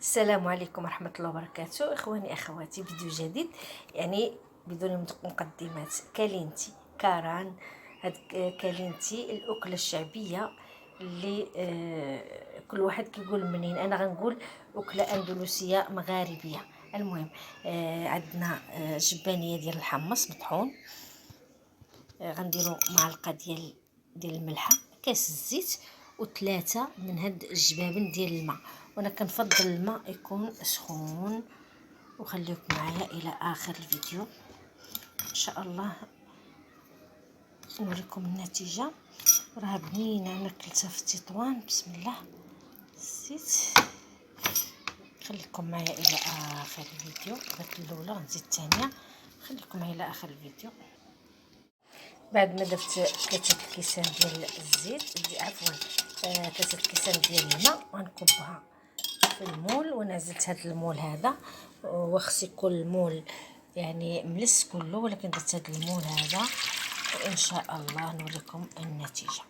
السلام عليكم ورحمة الله وبركاته. إخواني أخواتي، فيديو جديد يعني بدون مقدمات. كالينتي كاران، هاد كالينتي الأكلة الشعبية اللي كل واحد كيقول منين. أنا غنقول أكلة أندلسية مغاربية. المهم عندنا جبانية ديال الحمص مطحون، غنديرو معلقة ديال الملحة، كاس الزيت، وثلاثة من هاد الجبابن ديال الماء. وانا كنفضل الماء يكون سخون. وخليكم معايا الى اخر الفيديو ان شاء الله نوريكم النتيجه. راه بنينه، انا كلتها في التطوان. بسم الله. الزيت، خليكم معايا الى اخر الفيديو. درت الاولى غنزيد الثانيه، خليكم معايا الى اخر الفيديو. بعد ما درت 3 كيسان ديال الزيت، عفوا 3 كيسان ديال الماء، غنكبها في المول. وانا زدت هذا المول هذا، وخص يكون المول يعني ملس كله، ولكن درت هذا المول هذا، وان شاء الله نوريكم النتيجه.